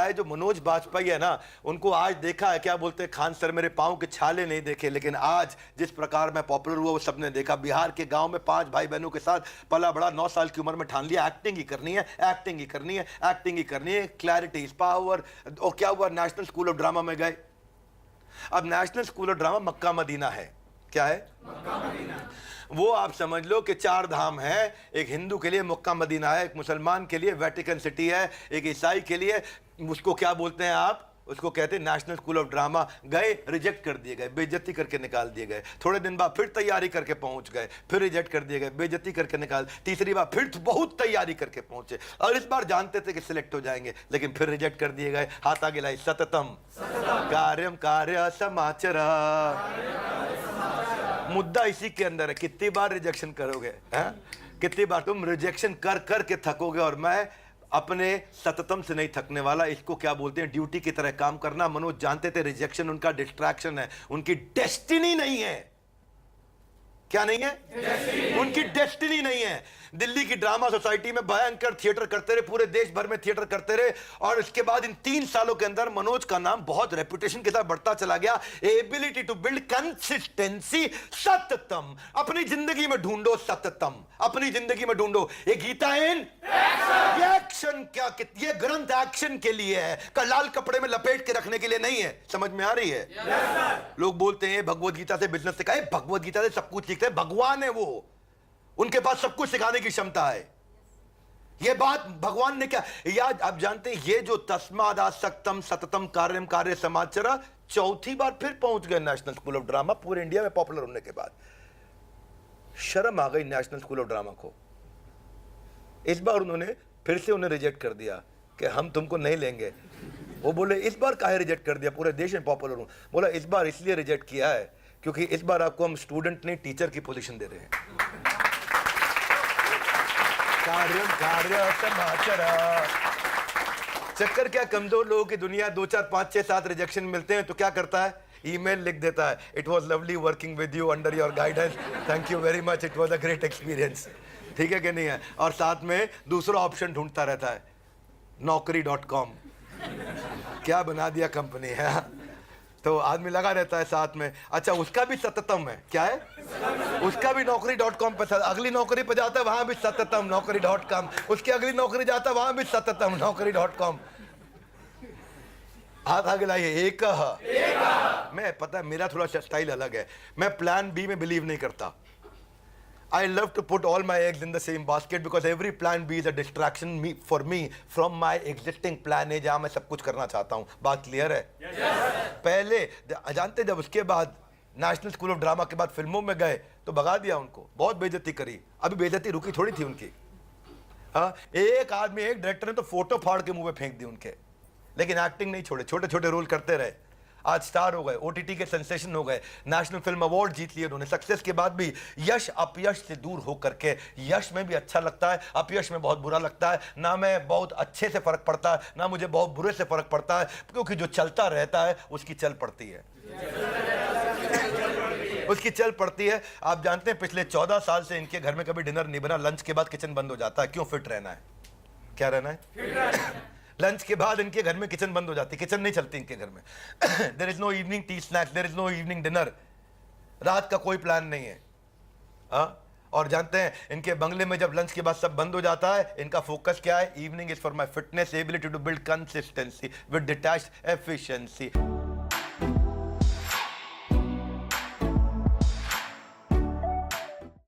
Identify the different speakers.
Speaker 1: है जो मनोज बाजपेयी है ना, उनको आज देखा है, क्या बोलते हैं खान सर मेरे पाँव के छाले नहीं देखे, लेकिन आज जिस प्रकार मैं पॉपुलर हुआ वो सबने देखा। बिहार के गांव में 5 भाई बहनों के साथ पला बड़ा, 9 साल की उम्र में ठान लिया एक्टिंग ही करनी है, एक्टिंग ही करनी है, एक्टिंग ही करनी है, क्लैरिटी इज पावर। और क्या हुआ, नेशनल स्कूल ऑफ ड्रामा में गए। अब National School of Drama Mecca Medina है। क्या है? Mecca Medina. वो आप समझ लो कि 4 धाम है। एक हिंदू के लिए मक्का मदीना है, एक मुसलमान के लिए वेटिकन सिटी है, एक ईसाई के लिए उसको क्या बोलते हैं आप, उसको कहते हैं नेशनल स्कूल ऑफ ड्रामा। गए, रिजेक्ट कर दिए गए, बेइज्जती करके निकाल दिए गए। थोड़े दिन बाद फिर तैयारी करके पहुंच गए, फिर रिजेक्ट कर दिए गए, बेइज्जती करके निकाल। तीसरी बार फिर बहुत तैयारी करके पहुंचे, और इस बार जानते थे कि सिलेक्ट हो जाएंगे, लेकिन फिर रिजेक्ट कर दिए गए। हाथ आगे लाई, सततम कार्यम कार्य समाचरा। मुद्दा इसी के अंदर है, कितनी बार रिजेक्शन करोगे, कितनी बार तुम रिजेक्शन कर कर के थकोगे। और मैं अपने सततम से नहीं थकने वाला। इसको क्या बोलते हैं, ड्यूटी की तरह काम करना। मनोज जानते थे रिजेक्शन उनका डिस्ट्रैक्शन है, उनकी डेस्टिनी नहीं है। क्या नहीं है? उनकी डेस्टिनी नहीं है। दिल्ली की ड्रामा सोसाइटी में भयंकर थिएटर करते रहे, पूरे देश भर में थिएटर करते रहे, और इसके बाद इन 3 सालों के अंदर मनोज का नाम बहुत रेपुटेशन के साथ बढ़ता चला गया। एबिलिटी टू बिल्ड कंसिस्टेंसी, सततम। अपनी जिंदगी में ढूंढो सततम, अपनी जिंदगी में ढूंढो। ये गीता इन एक्शन, क्या ये ग्रंथ एक्शन के लिए है, लाल कपड़े में लपेट के रखने के लिए नहीं है। समझ में आ रही है? लोग बोलते हैं भगवत गीता से बिजनेस सिखाए, भगवत गीता से सब कुछ सीखते हैं। भगवान है वो, उनके पास सब कुछ सिखाने की क्षमता है। ये बात भगवान ने क्या याद, आप जानते हैं ये जो तस्मादासक्तम सततम कार्यम कार्य समाचरा, 4थी बार फिर पहुंच गए नेशनल स्कूल ऑफ ड्रामा, पूरे इंडिया में पॉपुलर होने के बाद। शर्म आ गई नेशनल स्कूल ऑफ ड्रामा को। इस बार उन्होंने फिर से उन्हें रिजेक्ट कर दिया कि हम तुमको नहीं लेंगे। वो बोले इस बार काहे रिजेक्ट कर दिया, पूरे देश में पॉपुलर हूं। बोला इस बार इसलिए रिजेक्ट किया है क्योंकि इस बार आपको हम स्टूडेंट नहीं टीचर की पोजीशन दे रहे हैं। कार्यम कार्य समाचरा। चक्कर क्या, कमजोर लोगों की दुनिया, 2 4 5 6 7 रिजेक्शन मिलते हैं तो क्या करता है, ईमेल लिख देता है, it was lovely working with you under your guidance, thank you very much, it was a great experience. ठीक है कि नहीं है? और साथ में दूसरा ऑप्शन ढूंढता रहता है, naukri.com। क्या बना दिया कंपनी है। तो आदमी लगा रहता है साथ में। अच्छा, उसका भी सततम है। क्या है? उसका भी naukri.com पे, अगली नौकरी पे जाता है वहां भी सततम naukri.com, उसकी अगली नौकरी जाता है वहां भी सततम naukri.com। हाथ आगे लाइए, एक मैं पता है मेरा थोड़ा स्टाइल अलग है, मैं प्लान बी में बिलीव नहीं करता। I love to put all my eggs in the same basket because every plan B is a distraction for me from my existing plan A, जहां मैं सब कुछ करना चाहता हूं। बात क्लियर है? पहले जानते, जब उसके बाद नेशनल स्कूल ऑफ ड्रामा के बाद फिल्मों में गए तो भगा दिया उनको, बहुत बेइज्जती करी। अभी बेइज्जती रुकी थोड़ी थी उनकी। हाँ, एक आदमी, एक डायरेक्टर ने तो फोटो फाड़ के मुंह पे फेंक दी उनके, लेकिन एक्टिंग नहीं छोड़े, छोटे छोटे रोल करते रहे। आज स्टार हो गए, ओटीटी के सेंसेशन हो गए, नेशनल फिल्म अवार्ड जीत लिए उन्होंने। सक्सेस के बाद भी यश अपयश से दूर होकर के, यश में भी अच्छा लगता है, अपयश में बहुत बुरा लगता है। ना मैं बहुत अच्छे से फर्क पड़ता है, ना मुझे बहुत बुरे से फर्क पड़ता है, क्योंकि जो चलता रहता है उसकी चल पड़ती है। उसकी चल पड़ती है। आप जानते हैं पिछले 14 साल से इनके घर में कभी डिनर नहीं बना, लंच के बाद किचन बंद हो जाता है। क्यों? फिट रहना है। क्या रहना है? लंच के बाद इनके घर में किचन बंद हो जाती, किचन नहीं चलती इनके घर में। There is no evening tea snacks, there is no evening dinner, रात का कोई प्लान नहीं है। और जानते हैं इनके बंगले में जब लंच के बाद सब बंद हो जाता है, इनका फोकस क्या है? Evening is for my fitness, ability to build consistency with detached efficiency.